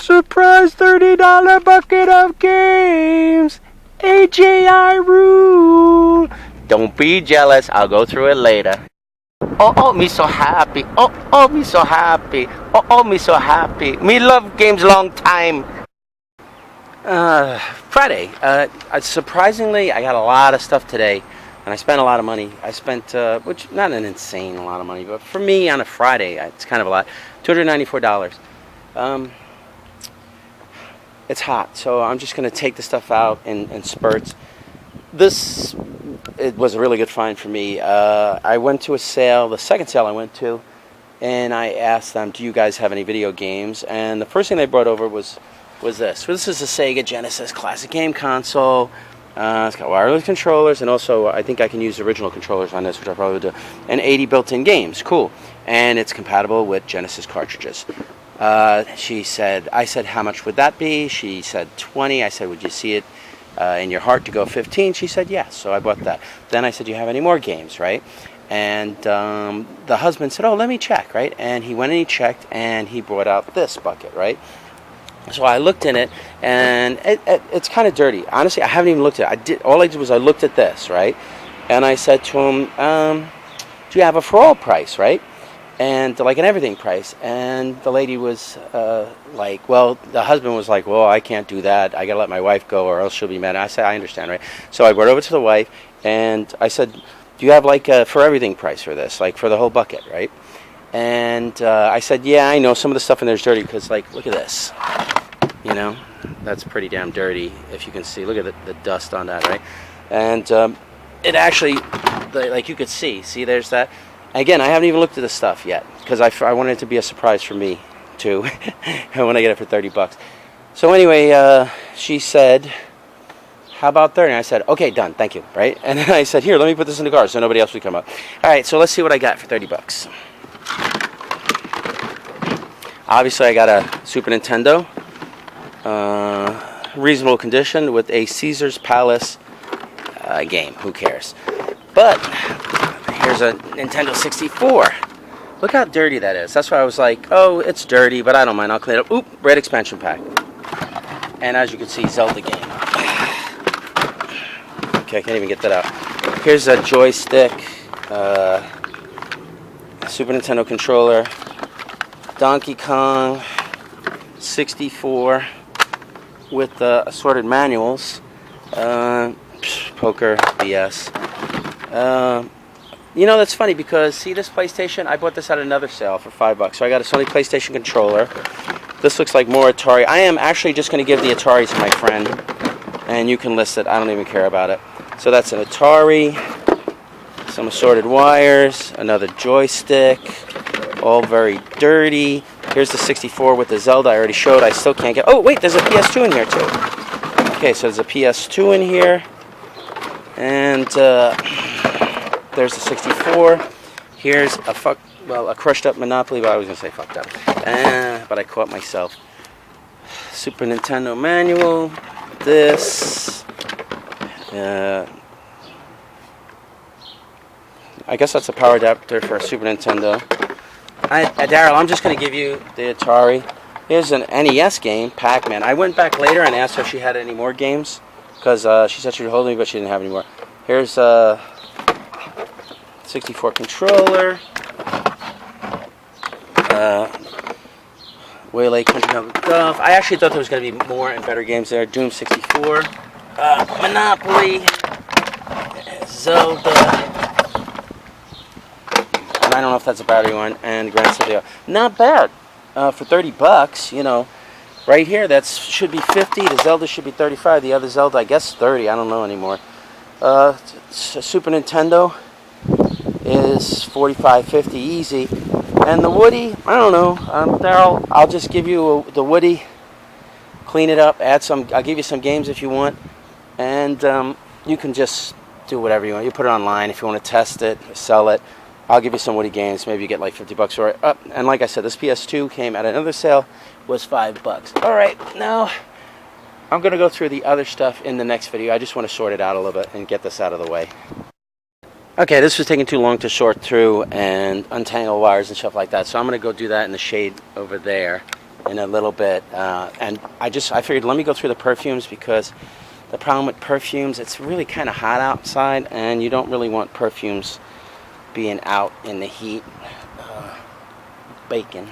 surprise $30 bucket of games. AJI rule. Don't be jealous. I'll go through it later. Oh, me so happy. Oh, me so happy. Oh, me so happy. Me love games long time. Friday. Surprisingly, I got a lot of stuff today, and I spent a lot of money. I spent, which not an insane lot of money, but for me on a Friday, it's kind of a lot. $294. It's hot, so I'm just going to take the stuff out in spurts. It was a really good find for me. I went to a sale, the second sale I went to, and I asked them, do you guys have any video games? And the first thing they brought over was this. So this is a Sega Genesis classic game console. It's got wireless controllers, and also I think I can use original controllers on this, which I probably would do, and 80 built-in games. Cool. And it's compatible with Genesis cartridges. I said, how much would that be? She said 20. I said, would you see it in your heart to go 15? She said yes. So I bought that. Then I said, do you have any more games, right? And the husband said, oh, let me check, right? And he went and he checked, and he brought out this bucket, right? So I looked in it, and it's kind of dirty. Honestly, I haven't even looked at it. All I did was I looked at this, right? And I said to him, do you have a for all price, right? And like an everything price. And the lady was like, well, the husband was like, well, I can't do that. I got to let my wife go or else she'll be mad. I said, I understand, right? So I brought it over to the wife, and I said, do you have like a for everything price for this, like for the whole bucket, right? And I said, yeah, I know some of the stuff in there is dirty because, like, look at this. You know, that's pretty damn dirty, if you can see. Look at the dust on that, right? And it actually, like you could see, there's that. Again, I haven't even looked at the stuff yet because I wanted it to be a surprise for me, too, when I get it for 30 bucks. So anyway, she said, how about 30? And I said, okay, done, thank you, right? And then I said, here, let me put this in the car so nobody else would come up. All right, so let's see what I got for 30 bucks. Obviously, I got a Super Nintendo. Reasonable condition with a Caesar's Palace game. Who cares? But here's a Nintendo 64. Look how dirty that is. That's why I was like, oh, it's dirty, but I don't mind. I'll clean it up. Oop, red expansion pack. And as you can see, Zelda game. Okay, I can't even get that out. Here's a joystick, Super Nintendo controller, Donkey Kong 64 with assorted manuals, poker, BS. You know, that's funny because, see this PlayStation? I bought this at another sale for $5. So I got a Sony PlayStation controller. This looks like more Atari. I am actually just going to give the Atari to my friend, and you can list it. I don't even care about it. So that's an Atari, some assorted wires, another joystick, all very dirty. Here's the 64 with the Zelda I already showed. I still can't get... Oh, wait, there's a PS2 in here, too. Okay, so there's a PS2 in here. And there's the 64. Here's a crushed up Monopoly, but I was going to say fucked up. But I caught myself. Super Nintendo manual. This. I guess that's a power adapter for a Super Nintendo. Daryl, I'm just going to give you the Atari. Here's an NES game, Pac-Man. I went back later and asked her if she had any more games, because she said she would hold me, but she didn't have any more. Here's a 64 controller. Waylay Country Club Golf. I actually thought there was going to be more and better games there. Doom 64. Monopoly. Zelda. And I don't know if that's a battery one, and Grand Theft Auto. Not bad for 30 bucks. You know, right here that should be 50. The Zelda should be 35. The other Zelda, I guess, 30. I don't know anymore. Super Nintendo is 45, 50 easy, and the Woody, I don't know. Daryl, I'll just give you the Woody. Clean it up. Add some. I'll give you some games if you want, and you can just do whatever you want. You put it online if you want to test it, sell it. I'll give you some Woody games. Maybe you get like 50 bucks for it. And like I said, this PS2 came at another sale, was $5. All right, now I'm going to go through the other stuff in the next video. I just want to sort it out a little bit and get this out of the way. Okay, this was taking too long to sort through and untangle wires and stuff like that, so I'm going to go do that in the shade over there. in a little bit. And I figured let me go through the perfumes, because the problem with perfumes, it's really kind of hot outside, and you don't really want perfumes being out in the heat, baking,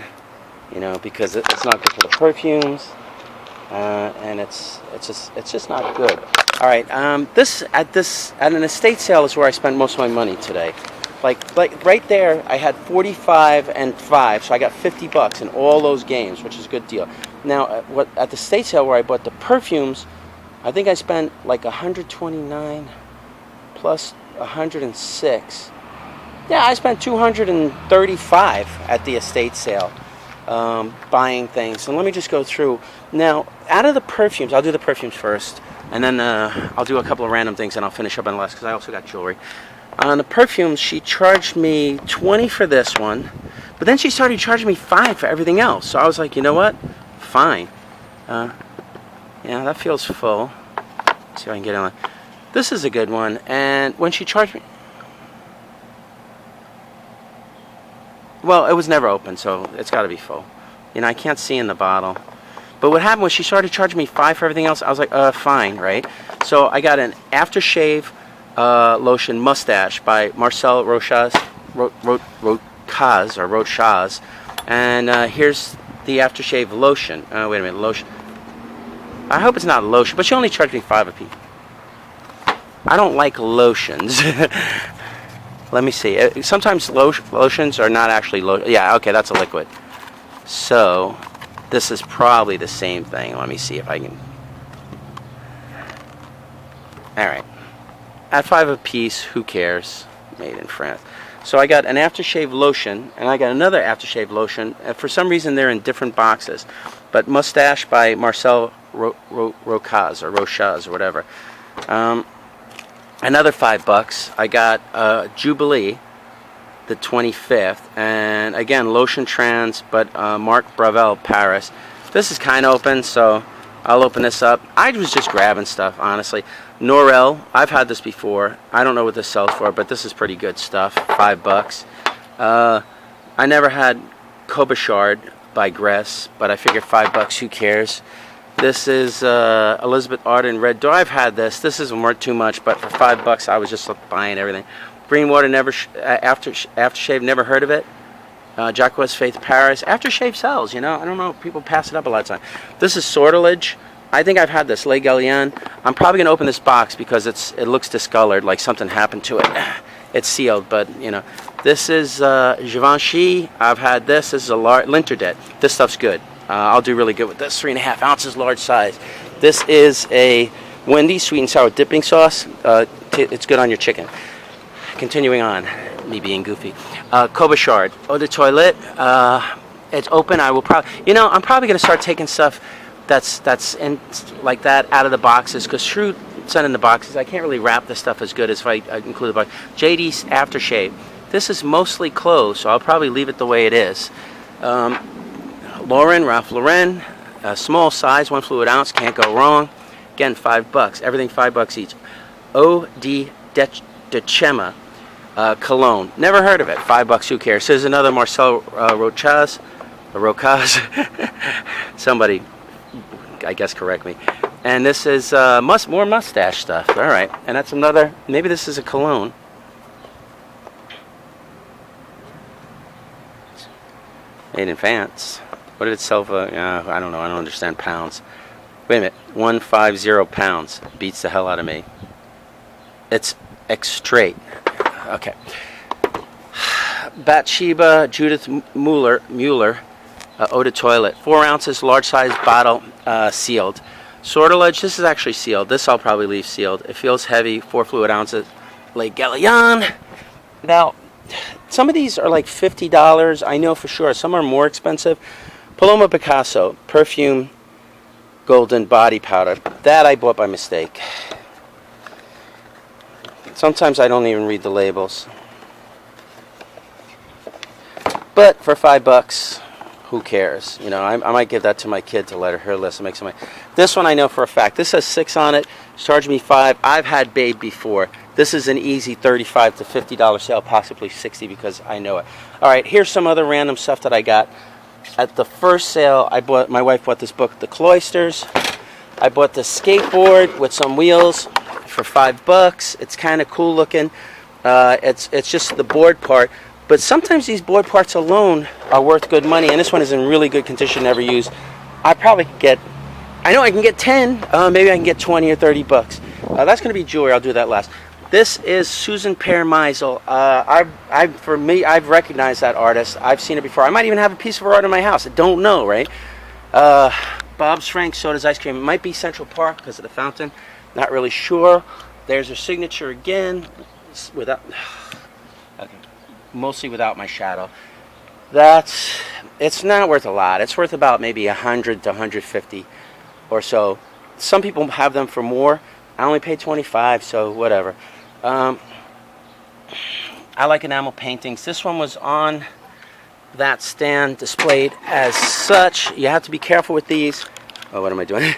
you know, because it's not good for the perfumes, and it's just not good. All right, at an estate sale is where I spent most of my money today. Like right there, I had 45 and 5, so I got $50 in all those games, which is a good deal. Now, at the estate sale where I bought the perfumes, I think I spent like 129 plus 106. Yeah, I spent 235 at the estate sale buying things. So let me just go through. Now, out of the perfumes, I'll do the perfumes first, and then I'll do a couple of random things, and I'll finish up on the last, because I also got jewelry. On the perfumes, she charged me 20 for this one, but then she started charging me 5 for everything else. So I was like, you know what? Fine. Yeah, that feels full. Let's see if I can get on. This is a good one. And when she charged me, well, it was never open, so it's got to be full. You know, I can't see in the bottle. But what happened was she started charging me 5 for everything else. I was like, fine, right? So I got an aftershave lotion mustache by Marcel Rochaz, and here's the aftershave lotion. Wait a minute, lotion. I hope it's not lotion, but she only charged me 5 a piece. I don't like lotions. Let me see. Sometimes lotions are not actually lotion. Yeah, okay, that's a liquid. So this is probably the same thing. Let me see if I can. All right. At 5 a piece, who cares? Made in France. So I got an aftershave lotion, and I got another aftershave lotion. For some reason, they're in different boxes. But Mustache by Marcel Rochaz or whatever. Another $5. I got Jubilee, the 25th, and again Lotion Trans, but Marc Bravel Paris. This is kind of open, so I'll open this up. I was just grabbing stuff, honestly. Norel, I've had this before. I don't know what this sells for, but this is pretty good stuff. $5. I never had Cobichard by Gress, but I figured $5. Who cares? This is Elizabeth Arden Red Door. I've had this. This isn't worth too much, but for $5, I was just buying everything. Greenwater aftershave. Never heard of it. Jacques Faith Paris. Aftershave sells. You know, I don't know. People pass it up a lot of time. This is Sortilege. I think I've had this. Le Gallienne. I'm probably gonna open this box because it looks discolored, like something happened to it. It's sealed, but you know. This is Givenchy. I've had this. This is a large Linterdet. This stuff's good. I'll do really good with this. 3.5 ounces, large size. This is a Wendy's sweet and sour dipping sauce. It's good on your chicken. Continuing on, me being goofy. Cobichard Eau de Toilette. It's open. I will probably, you know, I'm probably going to start taking stuff that's in like that out of the boxes, because Shrew sent in the boxes. I can't really wrap this stuff as good as if I include the box. JD's aftershave. This is mostly closed, so I'll probably leave it the way it is. Ralph Lauren, small size, 1 fluid ounce, can't go wrong. Again, $5. Everything $5 each. Eau de Chema cologne. Never heard of it. $5. Who cares? Here's another Marcel Rochaz. Somebody, I guess, correct me. And this is more mustache stuff. All right. And that's another. Maybe this is a cologne. Made in France. What did it sell for? I don't know. I don't understand pounds. Wait a minute. 150 pounds. Beats the hell out of me. It's straight. Okay. Bathsheba Judith Mueller. Eau de Toilette. 4 ounces, large size bottle, sealed. Sortilege. This is actually sealed. This I'll probably leave sealed. It feels heavy. 4 fluid ounces. Le Gallienne. Now, some of these are like $50. I know for sure. Some are more expensive. Paloma Picasso perfume golden body powder. That I bought by mistake. Sometimes I don't even read the labels. But for $5, who cares? You know, I might give that to my kid to let her list and make some money. This one I know for a fact. This has 6 on it. Charge me $5. I've had Babe before. This is an easy $35 to $50 sale, possibly $60 because I know it. All right, here's some other random stuff that I got. at the first sale, my wife bought this book, The Cloisters. I bought this skateboard with some wheels for $5. It's kind of cool looking. It's just the board part. But sometimes these board parts alone are worth good money, and this one is in really good condition, never used. I probably could get, I know I can get 10, maybe I can get 20 or 30 bucks. That's going to be jewelry. I'll do that last. This is Susan Pear Meisel. For me, I've recognized that artist. I've seen it before. I might even have a piece of her art in my house. I don't know, right? Bob's Frank Soda's Ice Cream. It might be Central Park because of the fountain. Not really sure. There's her signature again, without, okay, mostly without my shadow. It's not worth a lot. It's worth about maybe 100 to 150 or so. Some people have them for more. I only paid 25, so whatever. I like enamel paintings. This one was on that stand displayed as such. You have to be careful with these. Oh, what am I doing?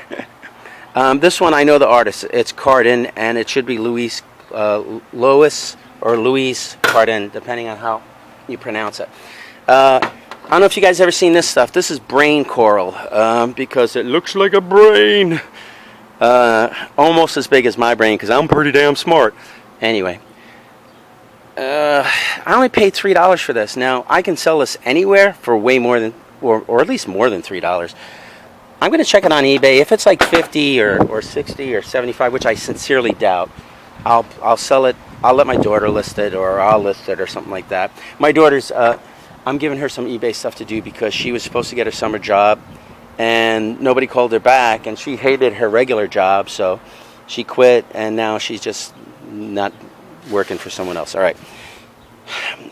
This one, I know the artist. It's Cardin, and it should be Lois or Louise Cardin, depending on how you pronounce it. I don't know if you guys ever seen this stuff. This is brain coral, because it looks like a brain. Almost as big as my brain, because I'm pretty damn smart. Anyway, I only paid $3 for this. Now, I can sell this anywhere for way more than, or at least more than $3. I'm going to check it on eBay. If it's like 50 or 60 or 75, which I sincerely doubt, I'll sell it. I'll let my daughter list it, or I'll list it, or something like that. My daughter's, I'm giving her some eBay stuff to do because she was supposed to get her summer job, and nobody called her back, and she hated her regular job, so she quit, and now she's just not working for someone else. All right.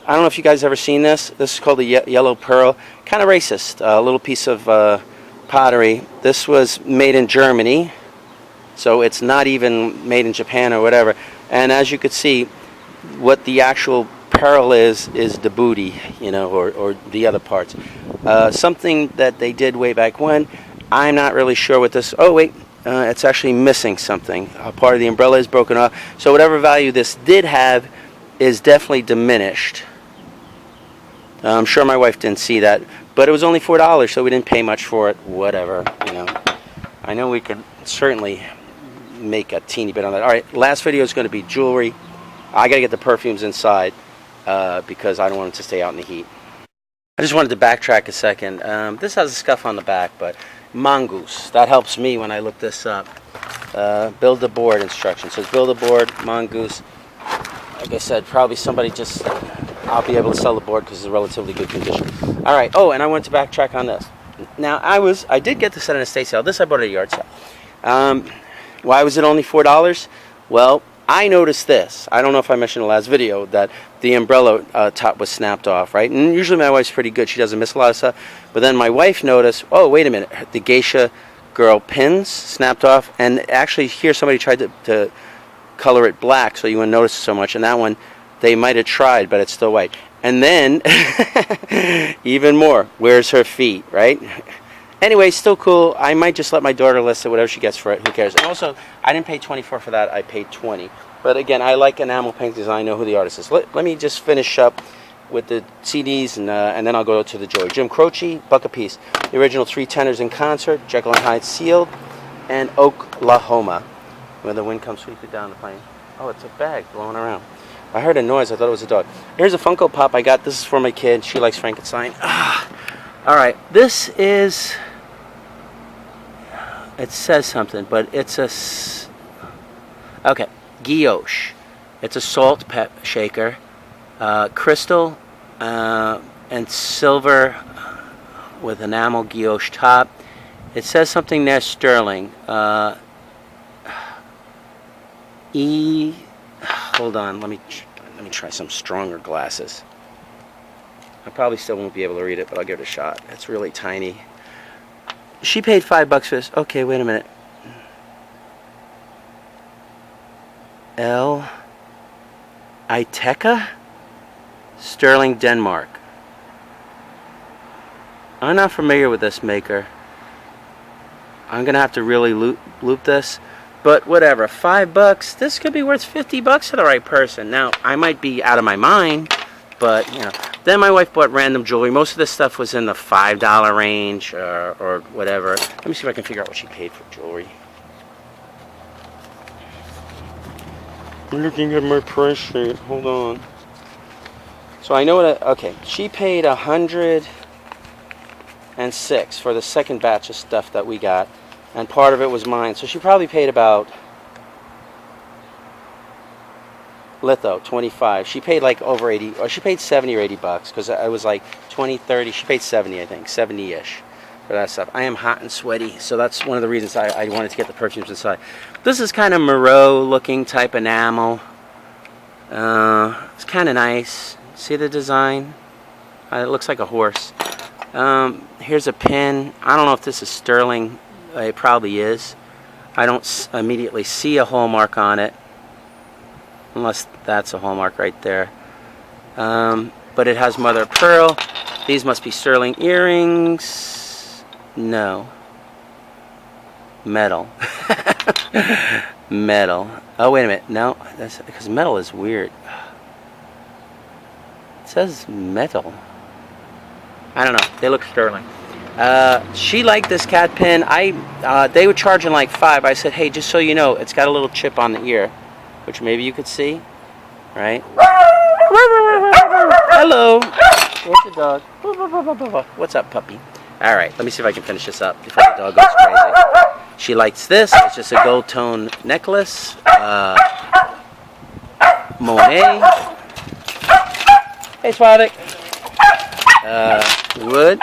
I don't know if you guys ever seen this. This is called the Yellow Pearl. Kind of racist. A little piece of pottery. This was made in Germany, so it's not even made in Japan or whatever. And as you could see, what the actual pearl is the booty, you know, or the other parts. Something that they did way back when. I'm not really sure what this. Oh wait, it's actually missing something. Part of the umbrella is broken off. So whatever value this did have is definitely diminished. I'm sure my wife didn't see that, but it was only $4, so we didn't pay much for it. Whatever, you know. I know we could certainly make a teeny bit on that. All right, last video is going to be jewelry. I got to get the perfumes inside because I don't want it to stay out in the heat. I just wanted to backtrack a second. This has a scuff on the back, but mongoose. That helps me when I look this up. Build a board instructions. So it's build a board, mongoose. Like I said, probably somebody just, I'll be able to sell the board because it's in relatively good condition. All right. Oh, and I went to backtrack on this. Now, I did get this at an estate sale. This I bought at a yard sale. Why was it only $4? Well, I noticed this. I don't know if I mentioned in the last video that the umbrella top was snapped off, right? And usually my wife's pretty good. She doesn't miss a lot of stuff. But then my wife noticed, oh, wait a minute. The geisha girl pins snapped off. And actually here somebody tried to color it black so you wouldn't notice it so much. And that one, they might have tried, but it's still white. And then, even more, where's her feet, right? Anyway, still cool. I might just let my daughter list it, whatever she gets for it. Who cares? And also, I didn't pay $24 for that. I paid $20. But again, I like enamel paintings. I know who the artist is. Let me just finish up with the CDs, and then I'll go to the jewelry. Jim Croce, buck a piece. The original Three Tenors in Concert, Jekyll and Hyde Sealed, and Oklahoma. When the wind comes sweeping down the plane. Oh, it's a bag blowing around. I heard a noise. I thought it was a dog. Here's a Funko Pop I got. This is for my kid. She likes Frankenstein. All right. This is... It says something, but it's a... Okay. Guilloche. It's a salt shaker. Crystal and silver with enamel guilloche top. It says something there, sterling. Hold on, let me try some stronger glasses. I probably still won't be able to read it, but I'll give it a shot. It's really tiny. She paid $5 for this. Okay, wait a minute. L. Iteka? Sterling, Denmark. I'm not familiar with this maker. I'm gonna have to really loop this. But whatever, $5. This could be worth $50 to the right person. Now, I might be out of my mind, But, you know. Then my wife bought random jewelry. Most of this stuff was in the $5 range or whatever. Let me see if I can figure out what she paid for jewelry. I'm looking at my price sheet. Hold on. So I know what. Okay, she paid $106 for the second batch of stuff that we got, and part of it was mine. So she probably paid about Litho, 25. She paid like over 80, or she paid 70 or 80 bucks, because I was like 20, 30. She paid 70, I think, 70-ish for that stuff. I am hot and sweaty, so that's one of the reasons I wanted to get the perfumes inside. This is kind of Moreau-looking type enamel. It's kind of nice. See the design? It looks like a horse. Here's a pin. I don't know if this is sterling. It probably is. I don't immediately see a hallmark on it, unless that's a hallmark right there. But it has mother of pearl. These must be sterling earrings. No. Metal. Metal. Oh, wait a minute. No, that's because metal is weird. It says metal. I don't know. They look sterling. She liked this cat pin. They were charging like $5. I said, hey, just so you know, it's got a little chip on the ear, which maybe you could see, right? Hello. Where's the dog? What's up, puppy? All right, let me see if I can finish this up before the dog goes crazy. She likes this. It's just a gold tone necklace. Monet. Hey, Swadik. Wood.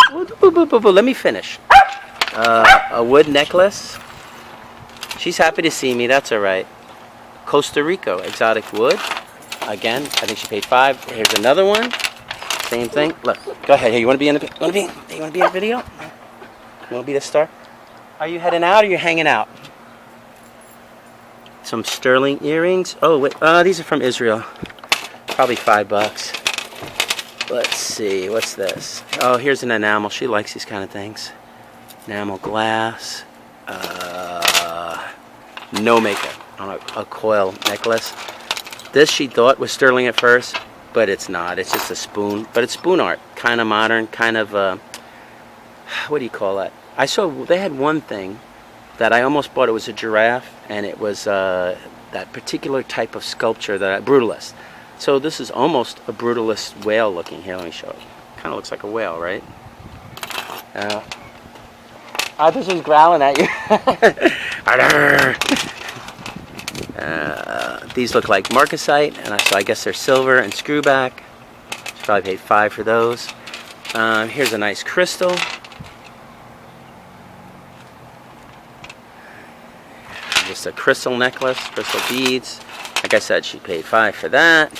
Let me finish. A wood necklace. She's happy to see me. That's all right. Costa Rica exotic wood. Again, I think she paid $5. Here's another one. Same thing. Look, go ahead. Hey, you want to be in the? You want to be in the video? You want to be the star? Are you heading out or are you hanging out? Some sterling earrings. Oh wait, these are from Israel. Probably $5. Let's see. What's this? Oh, here's an enamel. She likes these kind of things. Enamel glass. No makeup on a coil necklace. This she thought was sterling at first, but it's not. It's just a spoon. But it's spoon art. Kind of modern. Kind of, what do you call that? I saw they had one thing that I almost bought. It was a giraffe, and it was that particular type of sculpture, that brutalist. So this is almost a brutalist whale looking. Here, let me show you. Kind of looks like a whale, right? This is growling at you. These look like marcasite, and so I guess they're silver and screwback. She probably paid $5 for those. Here's a nice crystal. Just a crystal necklace, crystal beads. Like I said, she paid $5 for that.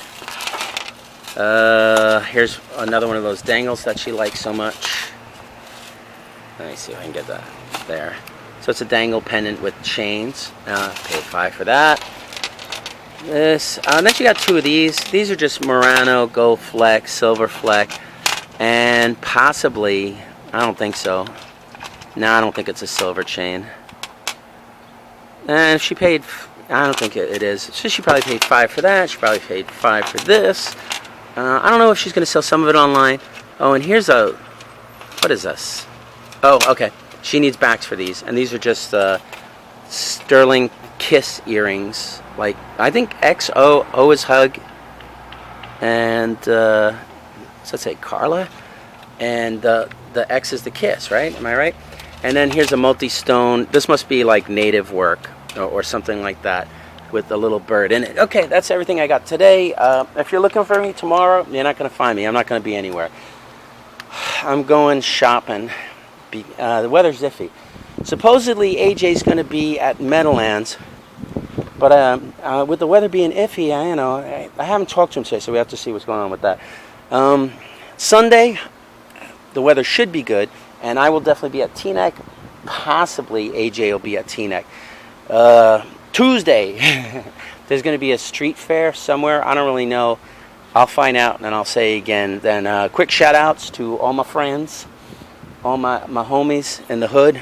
Here's another one of those dangles that she likes so much. Let me see if I can get that there. So it's a dangle pendant with chains. Paid $5 for that. This. Then she got two of these. These are just Murano gold fleck, silver fleck, and possibly, I don't think so. No, I don't think it's a silver chain. And she paid, I don't think it is. So she probably paid $5 for that. She probably paid $5 for this. I don't know if she's going to sell some of it online. Oh, and here's a, what is this? Oh, okay. She needs backs for these. And these are just sterling kiss earrings. Like, I think XO, O is hug. And, what's that say? Carla? And the X is the kiss, right? Am I right? And then here's a multi-stone. This must be like native work or something like that with a little bird in it. Okay, that's everything I got today. If you're looking for me tomorrow, you're not going to find me. I'm not going to be anywhere. I'm going shopping. The weather's iffy. Supposedly AJ's going to be at Meadowlands, but with the weather being iffy, I haven't talked to him today, so we have to see what's going on with that. Sunday, the weather should be good. And I will definitely be at Teaneck. Possibly AJ will be at Teaneck. Tuesday, there's going to be a street fair somewhere. I don't really know. I'll find out and I'll say again. Then quick shout outs to all my friends, all my homies in the hood.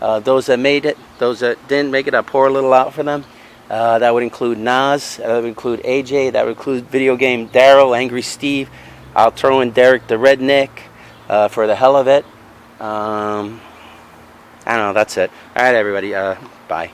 Those that made it, those that didn't make it, I pour a little out for them. That would include Nas, that would include AJ, that would include VideoGameDaryll, Angry Steve, I'll throw in Derek the Redneck for the hell of it. I don't know, that's it. Alright everybody, bye.